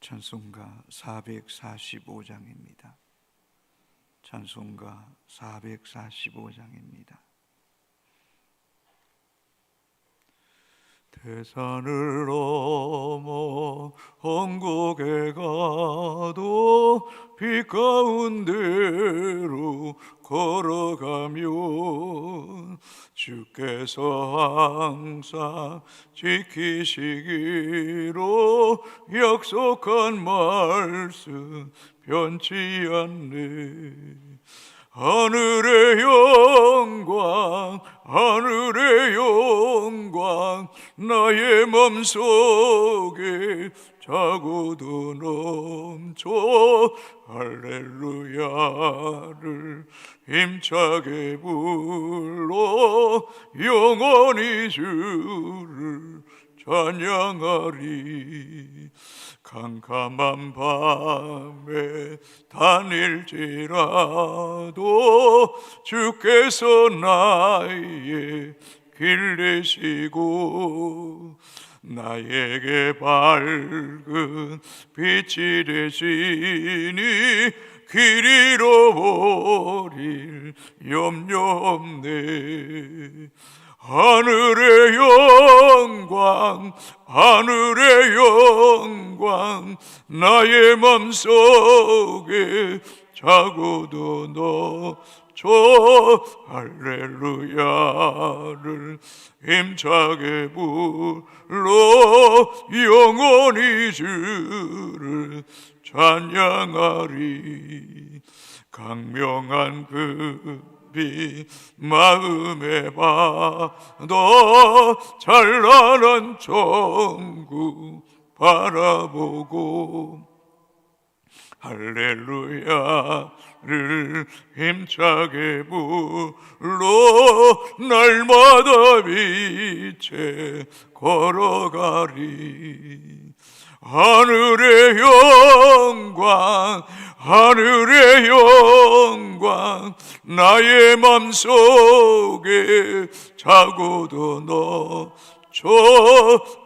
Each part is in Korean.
찬송가 445장입니다. 찬송가 445장입니다. 대산을 넘어 언곡에 가도 빛 가운데로 걸어가면 주께서 항상 지키시기로 약속한 말씀 변치 않네. 하늘의 영광, 하늘의 영광, 나의 맘속에 자고도 넘쳐 할렐루야를 힘차게 불러 영원히 주를 찬양하리. 캄캄한 밤에 다닐지라도 주께서 나의 길 되시고 나에게 밝은 빛이 되시니 길 잃어버릴 염려 없네. 하늘의 영광, 하늘의 영광, 나의 맘속에 자고도 넘쳐 할렐루야를 힘차게 불러 영원히 주를 찬양하리. 강명한 빛 마음에 받아 찬란한 천국 바라보고 할렐루야를 힘차게 불러 날마다 빛에 걸어가리. 하늘의 영광, 하늘의 영광, 나의 맘속에 자고도 넘쳐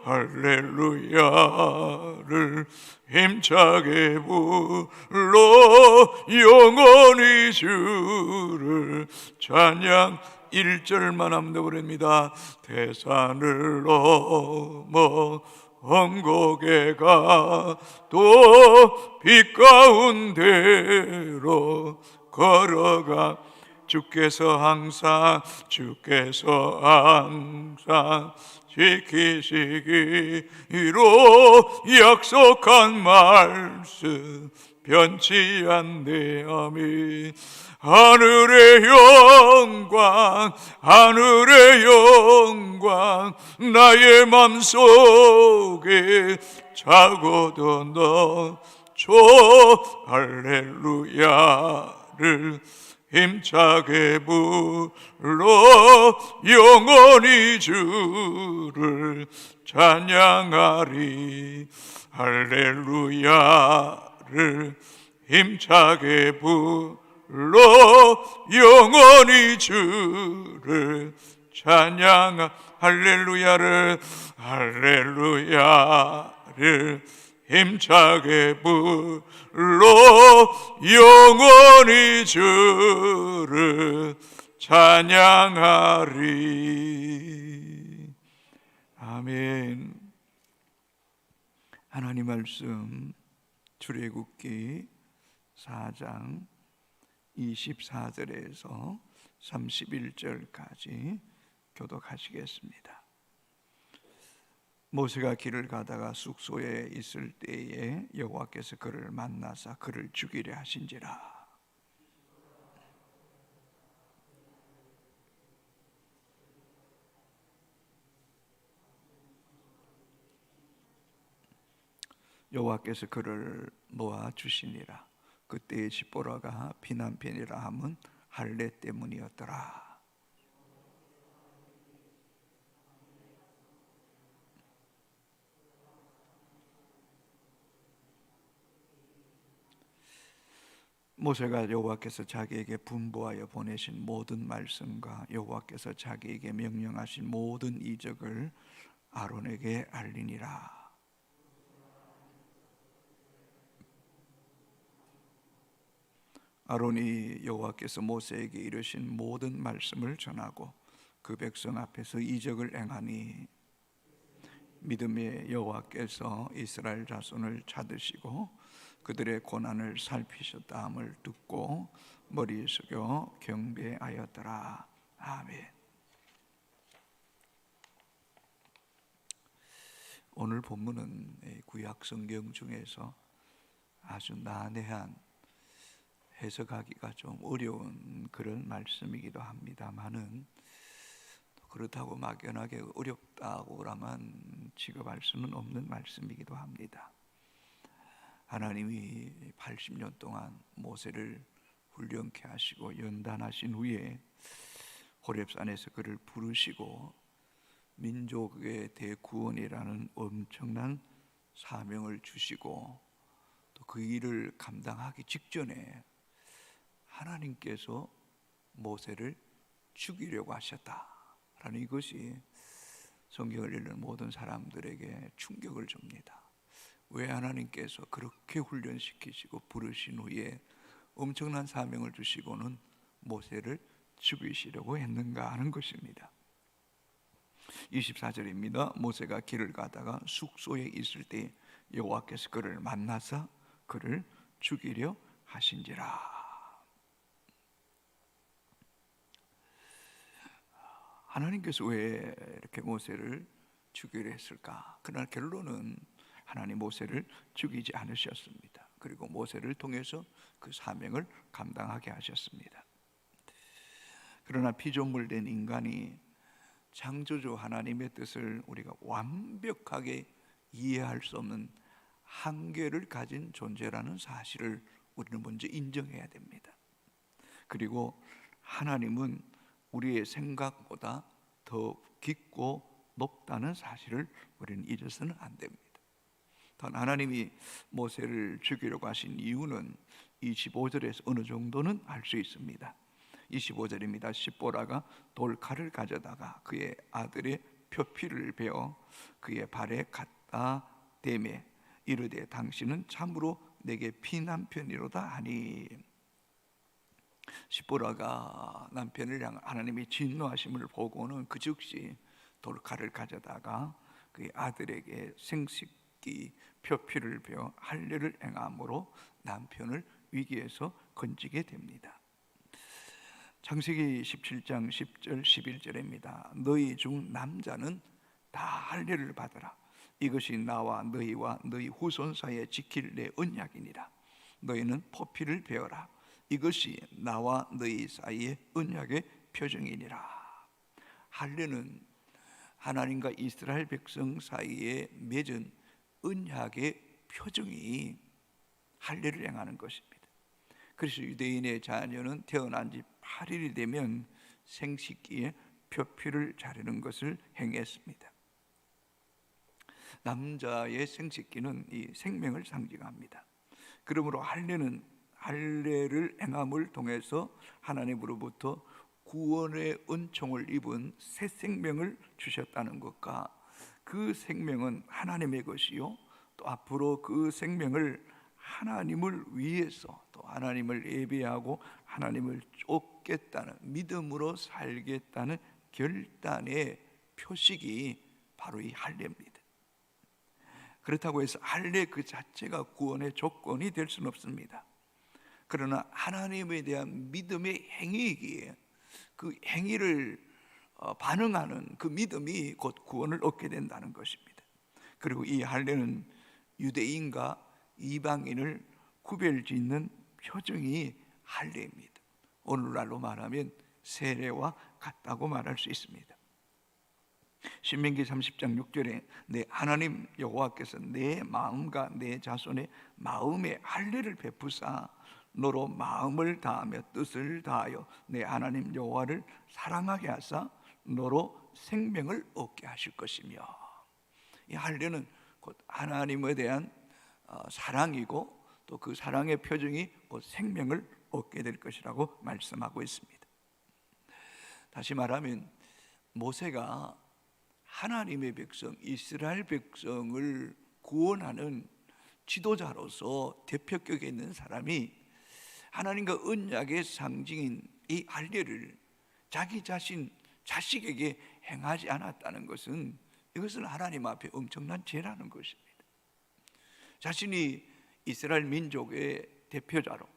할렐루야를 힘차게 불러 영원히 주를 찬양. 1절만 하면 되버립니다. 대산을 넘어 언곡에 가도 빛 가운데로 걸어가 주께서 항상 지키시기로 약속한 말씀 변치 않네. 아멘. 하늘의 영광, 하늘의 영광, 나의 맘속에 자고도 넘쳐 할렐루야를 힘차게 불러 영원히 주를 찬양하리. 할렐루야를 힘차게 불러 영원히 주를 찬양하. 할렐루야를, 할렐루야를 힘차게 불러 영원히 주를 찬양하리. 아멘. 하나님 말씀 출애굽기 4장 24절에서 31절까지 교독하시겠습니다. 모세가 길을 가다가 숙소에 있을 때에 여호와께서 그를 만나사 그를 죽이려 하신지라. 여호와께서 그를 모아 주시니라. 그때의 집보라가 피난편이라 함은 할례 때문이었더라. 모세가 여호와께서 자기에게 분부하여 보내신 모든 말씀과 여호와께서 자기에게 명령하신 모든 이적을 아론에게 알리니라. 아론이 여호와께서 모세에게 이르신 모든 말씀을 전하고 그 백성 앞에서 이적을 행하니 믿음의 여호와께서 이스라엘 자손을 찾으시고 그들의 고난을 살피셨다함을 듣고 머리 숙여 경배하였더라. 아멘. 오늘 본문은 구약 성경 중에서 아주 난해한, 해석하기가 좀 어려운 그런 말씀이기도 합니다만은, 그렇다고 막연하게 어렵다고라만 취급할 수는 없는 말씀이기도 합니다. 하나님이 80년 동안 모세를 훈련케 하시고 연단하신 후에 호렙산에서 그를 부르시고 민족의 대구원이라는 엄청난 사명을 주시고 또 그 일을 감당하기 직전에 하나님께서 모세를 죽이려고 하셨다라는 이것이 성경을 읽는 모든 사람들에게 충격을 줍니다. 왜 하나님께서 그렇게 훈련시키시고 부르신 후에 엄청난 사명을 주시고는 모세를 죽이시려고 했는가 하는 것입니다. 24절입니다. 모세가 길을 가다가 숙소에 있을 때 여호와께서 그를 만나사 그를 죽이려 하신지라. 하나님께서 왜 이렇게 모세를 죽이려 했을까? 그날 결론은 하나님 모세를 죽이지 않으셨습니다. 그리고 모세를 통해서 그 사명을 감당하게 하셨습니다. 그러나 피조물된 인간이 창조주 하나님의 뜻을 우리가 완벽하게 이해할 수 없는 한계를 가진 존재라는 사실을 우리는 먼저 인정해야 됩니다. 그리고 하나님은 우리의 생각보다 더 깊고 높다는 사실을 우리는 잊어서는 안 됩니다. 단 하나님이 모세를 죽이려고 하신 이유는 25절에서 어느 정도는 알 수 있습니다. 25절입니다. 십보라가 돌칼을 가져다가 그의 아들의 표피를 베어 그의 발에 갖다 대매 이르되 당신은 참으로 내게 피남편이로다 하니, 십보라가 남편을 향한 하나님의 진노하심을 보고는 그 즉시 돌칼을 가져다가 그의 아들에게 생식기 표피를 베어 할례를 행함으로 남편을 위기에서 건지게 됩니다. 창세기 17장 10절 11절입니다. 너희 중 남자는 다 할례를 받으라. 이것이 나와 너희와 너희 후손 사이에 지킬 내 언약이니라. 너희는 포피를 베어라. 이것이 나와 너희 사이의 언약의 표정이니라. 할례는 하나님과 이스라엘 백성 사이에 맺은 언약의 표정이 할례를 행하는 것입니다. 그래서 유대인의 자녀는 태어난 지 8일이 되면 생식기에 표피를 자르는 것을 행했습니다. 남자의 생식기는 이 생명을 상징합니다. 그러므로 할례를 행함을 통해서 하나님으로부터 구원의 은총을 입은 새 생명을 주셨다는 것과 그 생명은 하나님의 것이요 또 앞으로 그 생명을 하나님을 위해서 또 하나님을 예배하고 하나님을 쫓겠다는 믿음으로 살겠다는 결단의 표식이 바로 이 할례입니다. 그렇다고 해서 할례 그 자체가 구원의 조건이 될 수는 없습니다. 그러나 하나님에 대한 믿음의 행위이기에 그 행위를 반응하는 그 믿음이 곧 구원을 얻게 된다는 것입니다. 그리고 이 할례는 유대인과 이방인을 구별짓는 표정이 할례입니다. 오늘날로 말하면 세례와 같다고 말할 수 있습니다. 신명기 30장 6절에 내 하나님 여호와께서 내 마음과 내 자손의 마음에 할례를 베푸사 너로 마음을 다하며 뜻을 다하여 내 하나님 여호와를 사랑하게 하사 너로 생명을 얻게 하실 것이며, 이 할례는 곧 하나님에 대한 사랑이고 또 그 사랑의 표정이 곧 생명을 얻게 될 것이라고 말씀하고 있습니다. 다시 말하면 모세가 하나님의 백성 이스라엘 백성을 구원하는 지도자로서 대표격에 있는 사람이 하나님과 언약의 상징인 이 할례를 자기 자식에게 행하지 않았다는 것은, 이것은 하나님 앞에 엄청난 죄라는 것입니다. 자신이 이스라엘 민족의 대표자로,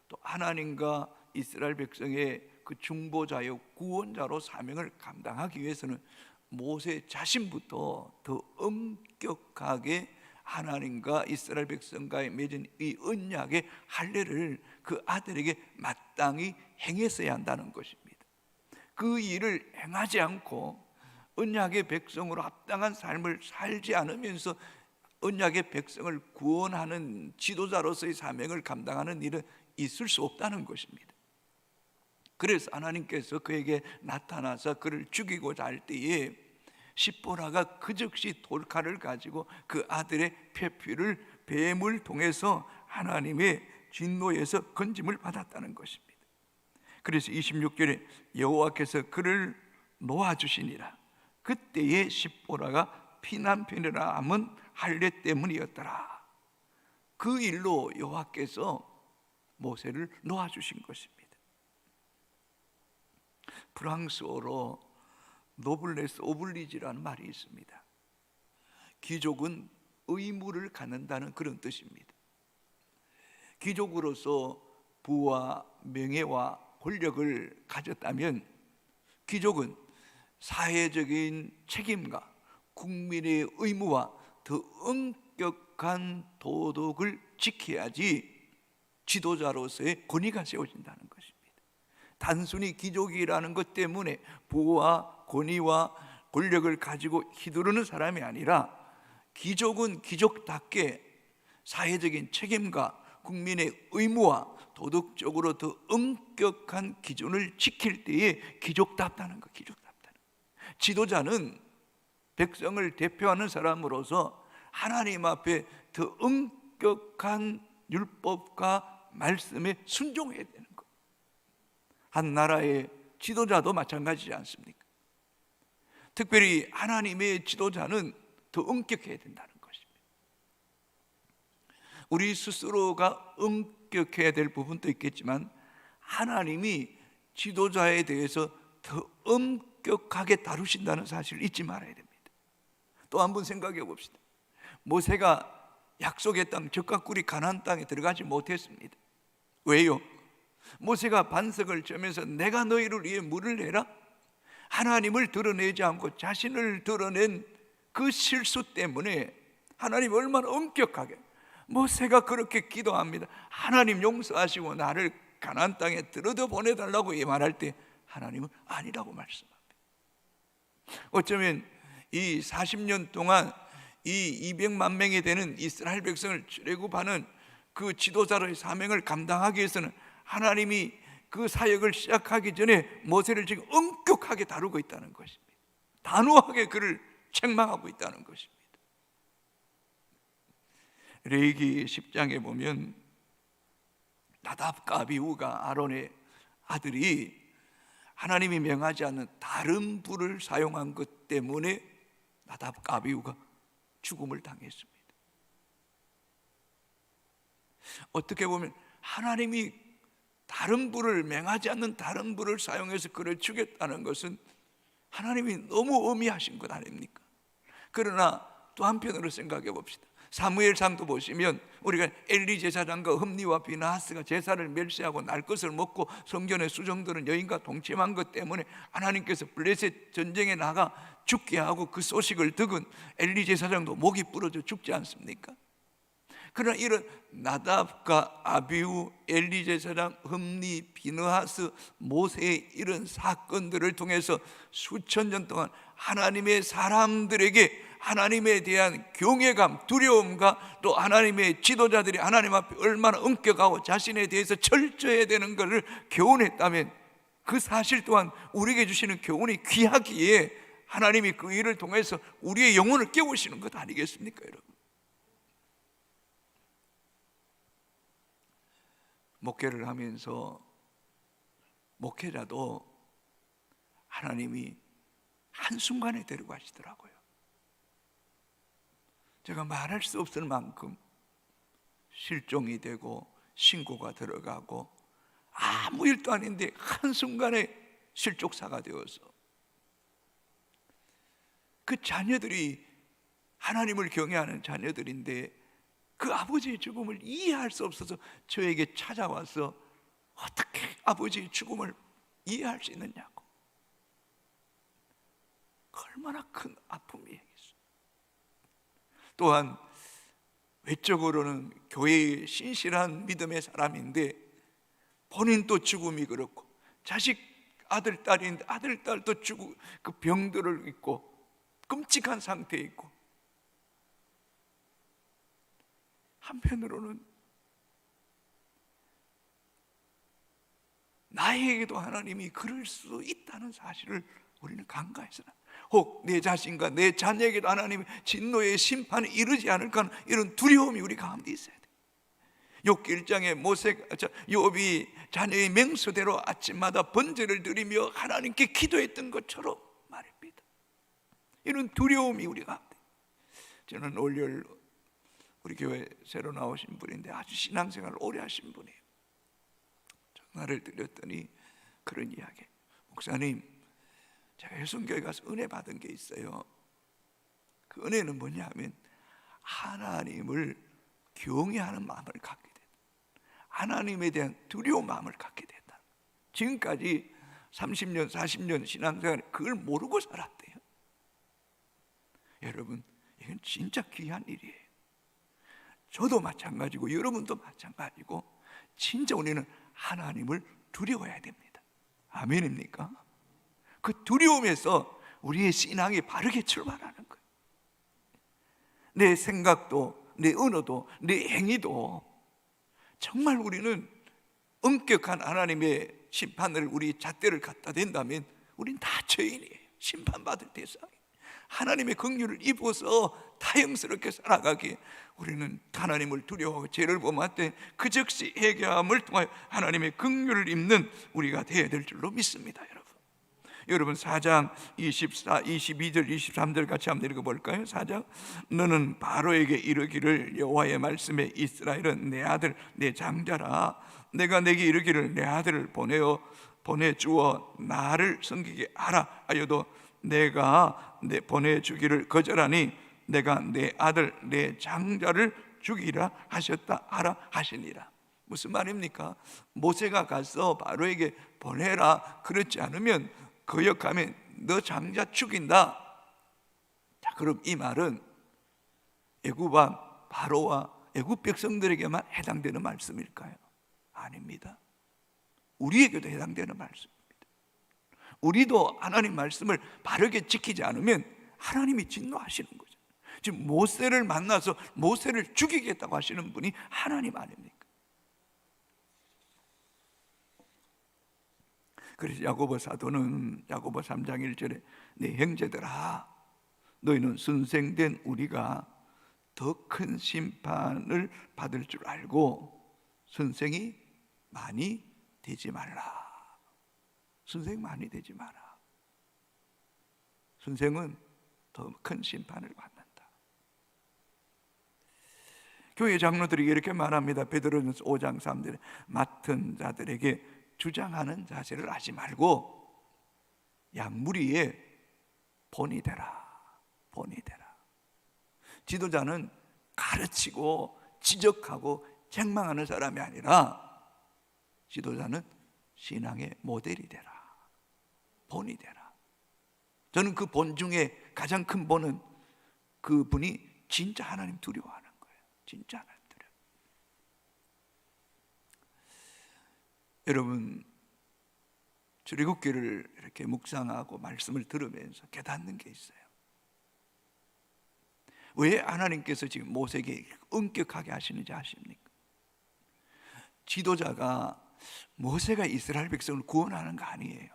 또 하나님과 이스라엘 백성의 그 중보자요 구원자로 사명을 감당하기 위해서는 모세 자신부터 더 엄격하게 하나님과 이스라엘 백성과의 맺은 이 언약의 할례를 그 아들에게 마땅히 행했어야 한다는 것입니다. 그 일을 행하지 않고 언약의 백성으로 합당한 삶을 살지 않으면서 언약의 백성을 구원하는 지도자로서의 사명을 감당하는 일은 있을 수 없다는 것입니다. 그래서 하나님께서 그에게 나타나서 그를 죽이고자 할 때에 십보라가 그 즉시 돌칼을 가지고 그 아들의 폐피를 뱀을 통해서 하나님의 진노에서 건짐을 받았다는 것입니다. 그래서 26절에 여호와께서 그를 놓아주시니라. 그때의 십보라가 피난편이라 함은 할례 때문이었더라. 그 일로 여호와께서 모세를 놓아주신 것입니다. 프랑스어로 노블레스 오블리지라는 말이 있습니다. 귀족은 의무를 갖는다는 그런 뜻입니다. 귀족으로서 부와 명예와 권력을 가졌다면 귀족은 사회적인 책임과 국민의 의무와 더 엄격한 도덕을 지켜야지 지도자로서의 권위가 세워진다는 것입니다. 단순히 귀족이라는 것 때문에 부와 권위와 권력을 가지고 휘두르는 사람이 아니라, 귀족은 귀족답게 사회적인 책임과 국민의 의무와 도덕적으로 더 엄격한 기준을 지킬 때에 귀족답다는 것, 귀족답다는 것. 지도자는 백성을 대표하는 사람으로서 하나님 앞에 더 엄격한 율법과 말씀에 순종해야 되는 것. 한 나라의 지도자도 마찬가지지 않습니까? 특별히 하나님의 지도자는 더 엄격해야 된다는 것입니다. 우리 스스로가 엄격해야 될 부분도 있겠지만 하나님이 지도자에 대해서 더 엄격하게 다루신다는 사실을 잊지 말아야 됩니다. 또 한 번 생각해 봅시다. 모세가 약속의 땅 젖과 꿀이 가나안 땅에 들어가지 못했습니다. 왜요? 모세가 반석을 저면서 내가 너희를 위해 물을 내라, 하나님을 드러내지 않고 자신을 드러낸 그 실수 때문에 하나님 얼마나 엄격하게, 모세가 그렇게 기도합니다. 하나님 용서하시고 나를 가나안 땅에 들어다 보내달라고 말할 때 하나님은 아니라고 말씀합니다. 어쩌면 이 40년 동안 이 200만 명이 되는 이스라엘 백성을 출애굽하는 그 지도자로의 사명을 감당하기 위해서는 하나님이 그 사역을 시작하기 전에 모세를 지금 엄격하게 다루고 있다는 것입니다. 단호하게 그를 책망하고 있다는 것입니다. 레위기 10장에 보면 나답과 아비후가 아론의 아들이 하나님이 명하지 않는 다른 불을 사용한 것 때문에 나답과 아비후가 죽음을 당했습니다. 어떻게 보면 하나님이 다른 불을, 명하지 않는 다른 불을 사용해서 그를 죽였다는 것은 하나님이 너무 엄히하신 것 아닙니까? 그러나 또 한편으로 생각해 봅시다. 사무엘상도 보시면 우리가 엘리 제사장과 흠니와 비나하스가 제사를 멸시하고 날 것을 먹고 성전의 수종들은 여인과 동침한 것 때문에 하나님께서 블레셋 전쟁에 나가 죽게 하고 그 소식을 듣은 엘리 제사장도 목이 부러져 죽지 않습니까? 그러나 이런 나답과 아비후, 엘리 제사장, 흠니, 비느하스, 모세의 이런 사건들을 통해서 수천 년 동안 하나님의 사람들에게 하나님에 대한 경외감, 두려움과 또 하나님의 지도자들이 하나님 앞에 얼마나 엄격하고 자신에 대해서 철저해야 되는 것을 교훈했다면, 그 사실 또한 우리에게 주시는 교훈이 귀하기에 하나님이 그 일을 통해서 우리의 영혼을 깨우시는 것 아니겠습니까, 여러분? 목회를 하면서 목회자도 하나님이 한순간에 데려가시더라고요. 제가 말할 수 없을 만큼 실종이 되고 신고가 들어가고 아무 일도 아닌데 한순간에 실족사가 되어서 그 자녀들이 하나님을 경외하는 자녀들인데 그 아버지의 죽음을 이해할 수 없어서 저에게 찾아와서 어떻게 아버지의 죽음을 이해할 수 있느냐고. 얼마나 큰 아픔이겠어요. 또한 외적으로는 교회의 신실한 믿음의 사람인데 본인도 죽음이 그렇고 자식 아들 딸인데 아들 딸도 죽고 그 병들을 있고 끔찍한 상태에 있고, 한편으로는 나에게도 하나님이 그럴 수 있다는 사실을 우리는 간과해서는, 혹 내 자신과 내 자녀에게도 하나님의 진노의 심판이 이르지 않을까 하는 이런 두려움이 우리 가운데 있어야 돼. 욥기 1장에 욥이 자녀의 맹수대로 아침마다 번제를 드리며 하나님께 기도했던 것처럼 말입니다. 이런 두려움이 우리 가운데. 저는 올열 우리 교회 새로 나오신 분인데 아주 신앙생활을 오래 하신 분이에요. 전화를 드렸더니 그런 이야기, 목사님, 제가 혜성교회 가서 은혜 받은 게 있어요. 그 은혜는 뭐냐 하면 하나님을 경외하는 마음을 갖게 된다. 하나님에 대한 두려운 마음을 갖게 된다. 지금까지 30년 40년 신앙생활 그걸 모르고 살았대요. 여러분, 이건 진짜 귀한 일이에요. 저도 마찬가지고 여러분도 마찬가지고 진짜 우리는 하나님을 두려워해야 됩니다. 아멘입니까? 그 두려움에서 우리의 신앙이 바르게 출발하는 거예요. 내 생각도, 내 언어도, 내 행위도 정말 우리는 엄격한 하나님의 심판을, 우리 잣대를 갖다 댄다면 우린 다 죄인이에요. 심판받을 대상이에요. 하나님의 긍휼을 입어서 다영스럽게 살아가기에 우리는 하나님을 두려워하고 죄를 범할 때 그 즉시 회개함을 통하여 하나님의 긍휼을 입는 우리가 되어야 될 줄로 믿습니다. 여러분 4장 24, 22절, 23절 같이 한번 읽어볼까요? 4장, 너는 바로에게 이르기를 여호와의 말씀에 이스라엘은 내 아들 내 장자라. 내가 내게 이르기를 내 아들을 보내주어 나를 섬기게 하라 하여도 내가 보내주기를 거절하니 내가 내 아들 내 장자를 죽이라 하셨다 하라 하시니라. 무슨 말입니까? 모세가 가서 바로에게 보내라 그렇지 않으면 거역하면 너 장자 죽인다. 자, 그럼 이 말은 애굽 왕 바로와 애굽 백성들에게만 해당되는 말씀일까요? 아닙니다. 우리에게도 해당되는 말씀입니다. 우리도 하나님 말씀을 바르게 지키지 않으면 하나님이 진노하시는 거죠. 지금 모세를 만나서 모세를 죽이겠다고 하시는 분이 하나님 아닙니까? 그래서 야고보 사도는 야고보 3장 1절에 내 형제들아, 너희는 선생된 우리가 더 큰 심판을 받을 줄 알고 선생이 많이 되지 말라. 선생 많이 되지 마라. 선생은 더 큰 심판을 받는다. 교회 장로들이 이렇게 말합니다. 베드로전서 5장 3절에 맡은 자들에게 주장하는 자세를 하지 말고 양무리에 본이 되라. 본이 되라. 지도자는 가르치고 지적하고 책망하는 사람이 아니라 지도자는 신앙의 모델이 되라. 본이 되라. 저는 그 본 중에 가장 큰 본은 그분이 진짜 하나님 두려워하는 거예요. 진짜 하나님 두려워. 여러분, 출애굽기를 이렇게 묵상하고 말씀을 들으면서 깨닫는 게 있어요. 왜 하나님께서 지금 모세에게 엄격하게 하시는지 아십니까? 지도자가 모세가 이스라엘 백성을 구원하는 거 아니에요.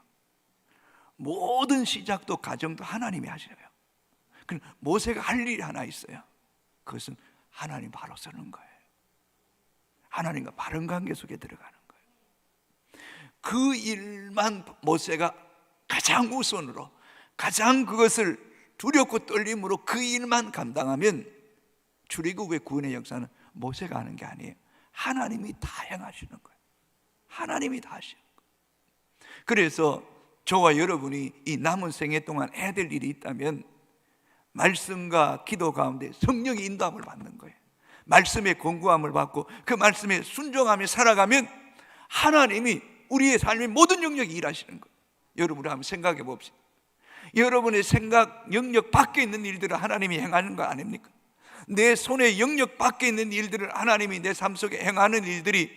모든 시작도 과정도 하나님이 하시어요. 그럼 모세가 할 일이 하나 있어요. 그것은 하나님 바로 서는 거예요. 하나님과 바른 관계 속에 들어가는 거예요. 그 일만 모세가 가장 우선으로, 가장 그것을 두렵고 떨림으로 그 일만 감당하면 출애굽의 구원의 역사는 모세가 하는 게 아니에요. 하나님이 다 행하시는 거예요. 하나님이 다 하시는 거예요. 그래서 저와 여러분이 이 남은 생애 동안 해야 될 일이 있다면 말씀과 기도 가운데 성령의 인도함을 받는 거예요. 말씀의 권고함을 받고 그 말씀에 순종하며 살아가면 하나님이 우리의 삶의 모든 영역이 일하시는 거예요. 여러분 한번 생각해 봅시다. 여러분의 생각 영역 밖에 있는 일들을 하나님이 행하는 거 아닙니까? 내 손의 영역 밖에 있는 일들을 하나님이 내 삶 속에 행하는 일들이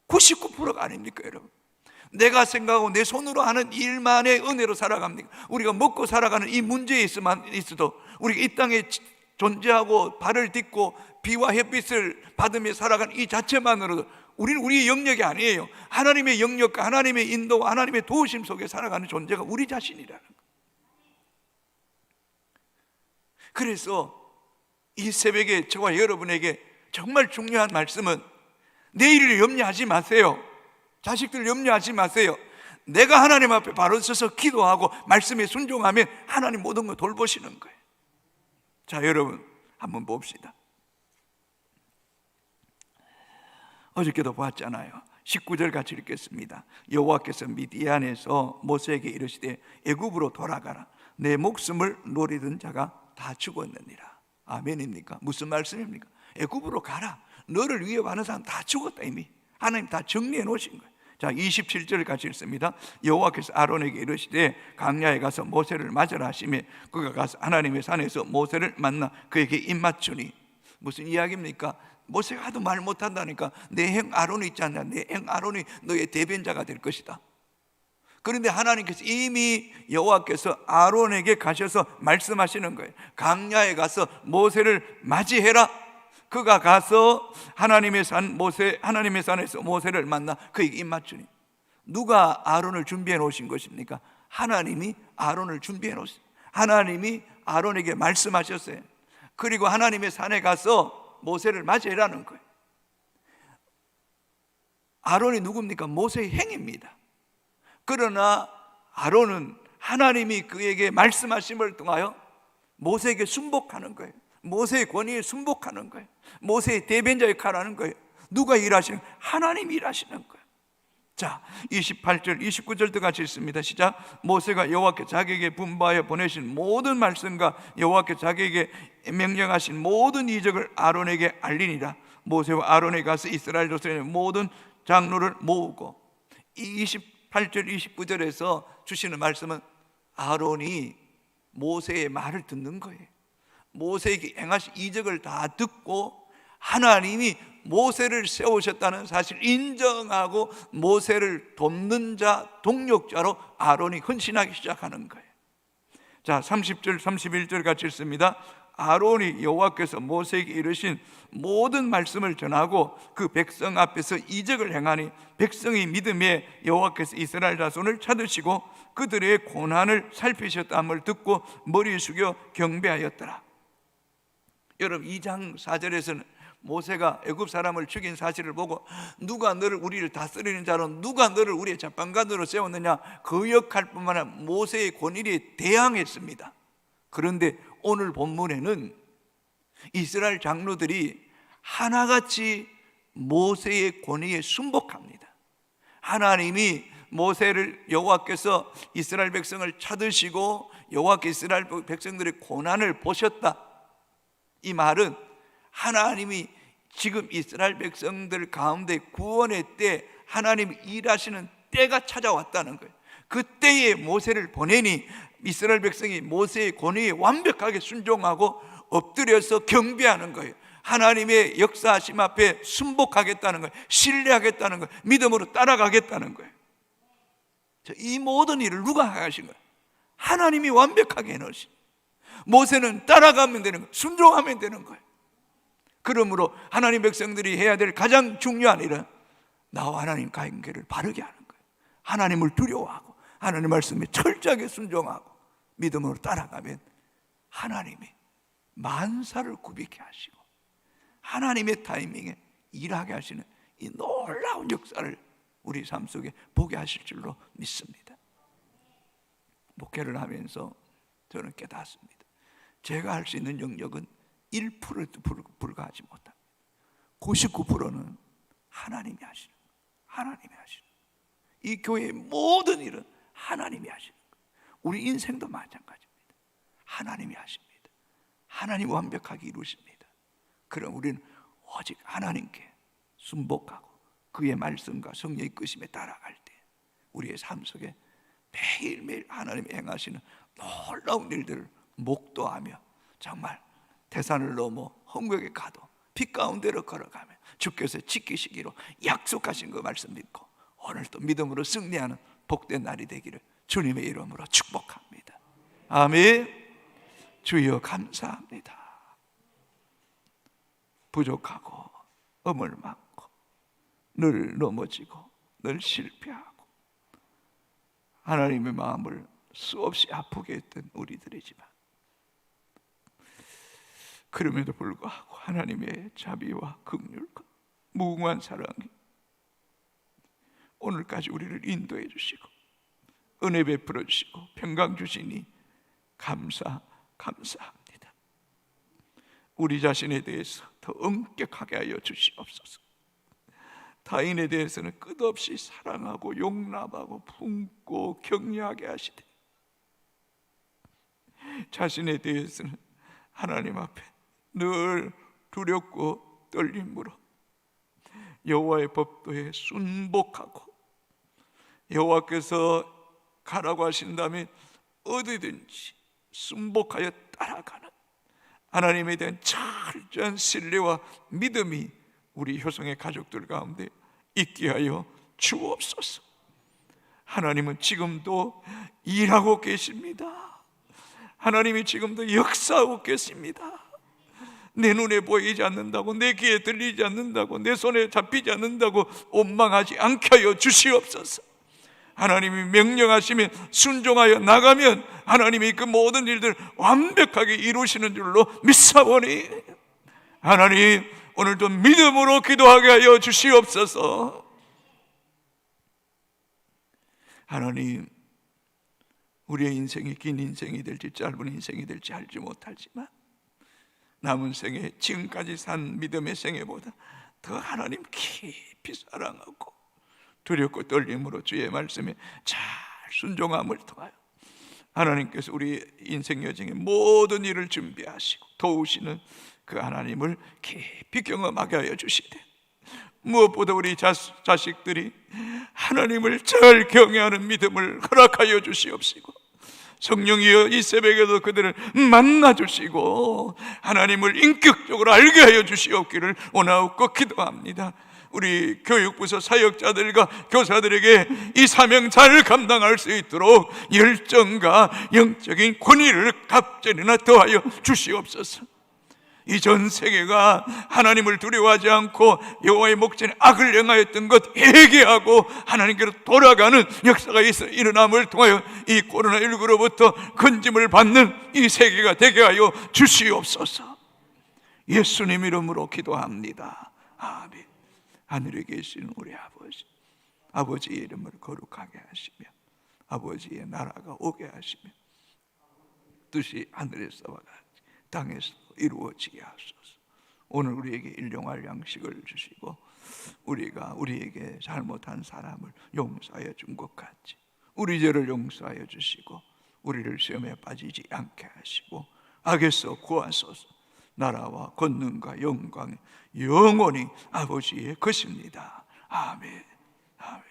99%가 아닙니까 여러분? 내가 생각하고 내 손으로 하는 일만의 은혜로 살아갑니까? 우리가 먹고 살아가는 이 문제에 있어도 우리가 이 땅에 존재하고 발을 딛고 비와 햇빛을 받으며 살아가는 이 자체만으로도 우리는 우리의 영역이 아니에요. 하나님의 영역과 하나님의 인도와 하나님의 도우심 속에 살아가는 존재가 우리 자신이라는 거예요. 그래서 이 새벽에 저와 여러분에게 정말 중요한 말씀은 내일을 염려하지 마세요. 자식들 염려하지 마세요. 내가 하나님 앞에 바로 서서 기도하고 말씀에 순종하면 하나님 모든 걸 돌보시는 거예요. 자, 여러분 한번 봅시다. 어저께도 봤잖아요. 19절 같이 읽겠습니다. 여호와께서 미디안에서 모세에게 이르시되 애굽으로 돌아가라. 내 목숨을 노리던 자가 다 죽었느니라. 아멘입니까? 무슨 말씀입니까? 애굽으로 가라. 너를 위협하는 사람 다 죽었다. 이미 하나님 다 정리해 놓으신 거예요. 자, 27절 같이 읽습니다. 여호와께서 아론에게 이르시되 강야에 가서 모세를 맞으라 하시며 그가 가서 하나님의 산에서 모세를 만나 그에게 입맞추니. 무슨 이야기입니까? 모세가 하도 말 못한다니까 내 형 아론이 있지 않냐, 내 형 아론이 너의 대변자가 될 것이다. 그런데 하나님께서 이미 여호와께서 아론에게 가셔서 말씀하시는 거예요. 강야에 가서 모세를 맞이해라. 그가 가서 하나님의 산에서 모세를 만나 그에게 입맞추니. 누가 아론을 준비해 놓으신 것입니까? 하나님이 아론을 준비해 놓으신, 하나님이 아론에게 말씀하셨어요. 그리고 하나님의 산에 가서 모세를 맞이해라는 거예요. 아론이 누굽니까? 모세의 형입니다. 그러나 아론은 하나님이 그에게 말씀하심을 통하여 모세에게 순복하는 거예요. 모세의 권위에 순복하는 거예요. 모세의 대변자 역할을 하는 거예요. 누가 일하시는 거예요? 하나님이 일하시는 거예요. 자, 28절 29절도 같이 읽습니다. 시작. 모세가 여호와께 자기에게 분부하여 보내신 모든 말씀과 여호와께 자기에게 명령하신 모든 이적을 아론에게 알리니라. 모세와 아론이 가서 이스라엘 조상의 모든 장로를 모으고. 이 28절 29절에서 주시는 말씀은 아론이 모세의 말을 듣는 거예요. 모세에게 행하신 이적을 다 듣고 하나님이 모세를 세우셨다는 사실을 인정하고 모세를 돕는 자, 동력자로 아론이 헌신하기 시작하는 거예요. 자, 30절 31절 같이 읽습니다. 아론이 여호와께서 모세에게 이르신 모든 말씀을 전하고 그 백성 앞에서 이적을 행하니 백성이 믿음에 여호와께서 이스라엘 자손을 찾으시고 그들의 고난을 살피셨다함을 듣고 머리 숙여 경배하였더라. 여러분 2장 4절에서는 모세가 애굽 사람을 죽인 사실을 보고 누가 너를 우리를 다스리는 자로 누가 너를 우리의 재판관으로 세웠느냐, 그 역할뿐만 아니라 모세의 권위에 대항했습니다. 그런데 오늘 본문에는 이스라엘 장로들이 하나같이 모세의 권위에 순복합니다. 하나님이 모세를 여호와께서 이스라엘 백성을 찾으시고 여호와께서 이스라엘 백성들의 고난을 보셨다. 이 말은 하나님이 지금 이스라엘 백성들 가운데 구원의 때 하나님이 일하시는 때가 찾아왔다는 거예요. 그때에 모세를 보내니 이스라엘 백성이 모세의 권위에 완벽하게 순종하고 엎드려서 경배하는 거예요. 하나님의 역사하심 앞에 순복하겠다는 거예요. 신뢰하겠다는 거예요. 믿음으로 따라가겠다는 거예요. 이 모든 일을 누가 하신 거예요? 하나님이 완벽하게 해놓으신. 모세는 따라가면 되는 거예요. 순종하면 되는 거예요. 그러므로 하나님 백성들이 해야 될 가장 중요한 일은 나와 하나님 관계를 바르게 하는 거예요. 하나님을 두려워하고 하나님 말씀에 철저하게 순종하고 믿음으로 따라가면 하나님이 만사를 굽이게 하시고 하나님의 타이밍에 일하게 하시는 이 놀라운 역사를 우리 삶 속에 보게 하실 줄로 믿습니다. 목회를 하면서 저는 깨닫습니다. 제가 할 수 있는 영역은 1%도 불과하지 못합니다. 99%는 하나님이 하시는 거예요. 하나님이 하시는 거예요. 이 교회의 모든 일은 하나님이 하시는 거예요. 우리 인생도 마찬가지입니다. 하나님이 하십니다. 하나님 완벽하게 이루십니다. 그럼 우리는 오직 하나님께 순복하고 그의 말씀과 성령의 이끄심에 따라갈 때 우리의 삶 속에 매일매일 하나님이 행하시는 놀라운 일들을 목도하며 정말 태산을 넘어 홍곡에 가도 빛 가운데로 걸어가며 주께서 지키시기로 약속하신 그 말씀 믿고 오늘도 믿음으로 승리하는 복된 날이 되기를 주님의 이름으로 축복합니다. 아멘. 주여 감사합니다. 부족하고 엄을 많고 늘 넘어지고 늘 실패하고 하나님의 마음을 수없이 아프게 했던 우리들이지만 그럼에도 불구하고 하나님의 자비와 긍휼과 무궁한 사랑이 오늘까지 우리를 인도해 주시고 은혜 베풀어 주시고 평강 주시니 감사합니다. 우리 자신에 대해서 더 엄격하게 하여 주시옵소서. 타인에 대해서는 끝없이 사랑하고 용납하고 품고 격려하게 하시되 자신에 대해서는 하나님 앞에 늘 두렵고 떨림으로 여호와의 법도에 순복하고 여호와께서 가라고 하신다면 어디든지 순복하여 따라가는 하나님에 대한 철저한 신뢰와 믿음이 우리 효성의 가족들 가운데 있게 하여 주옵소서. 하나님은 지금도 일하고 계십니다. 하나님이 지금도 역사하고 계십니다. 내 눈에 보이지 않는다고, 내 귀에 들리지 않는다고, 내 손에 잡히지 않는다고 원망하지 않게 하여 주시옵소서. 하나님이 명령하시면 순종하여 나가면 하나님이 그 모든 일들 완벽하게 이루시는 줄로 믿사오니 하나님 오늘도 믿음으로 기도하게 하여 주시옵소서. 하나님, 우리의 인생이 긴 인생이 될지 짧은 인생이 될지 알지 못하지만 남은 생에 지금까지 산 믿음의 생애보다 더 하나님 깊이 사랑하고 두렵고 떨림으로 주의 말씀에 잘 순종함을 통하여 하나님께서 우리 인생 여정의 모든 일을 준비하시고 도우시는 그 하나님을 깊이 경험하게 하여 주시되 무엇보다 우리 자식들이 하나님을 잘 경외하는 믿음을 허락하여 주시옵시고 성령이여 이 새벽에도 그들을 만나주시고 하나님을 인격적으로 알게 하여 주시옵기를 원하옵고 기도합니다. 우리 교육부서 사역자들과 교사들에게 이 사명 잘 감당할 수 있도록 열정과 영적인 권위를 갑절이나 더하여 주시옵소서. 이 전 세계가 하나님을 두려워하지 않고 여호와의 목전에 악을 행하였던 것 회개하고 하나님께로 돌아가는 역사가 일어남을 통하여 이 코로나19로부터 건짐을 받는 이 세계가 되게 하여 주시옵소서. 예수님 이름으로 기도합니다. 아멘. 하늘에 계신 우리 아버지의 이름을 거룩하게 하시며 아버지의 나라가 오게 하시며 뜻이 하늘에서와 같이 땅에서 이루어지게 하소서. 오늘 우리에게 일용할 양식을 주시고 우리가 우리에게 잘못한 사람을 용서하여 준 것 같이 우리 죄를 용서하여 주시고 우리를 시험에 빠지지 않게 하시고 악에서 구하소서. 나라와 권능과 영광이 영원히 아버지의 것입니다. 아멘. 아멘.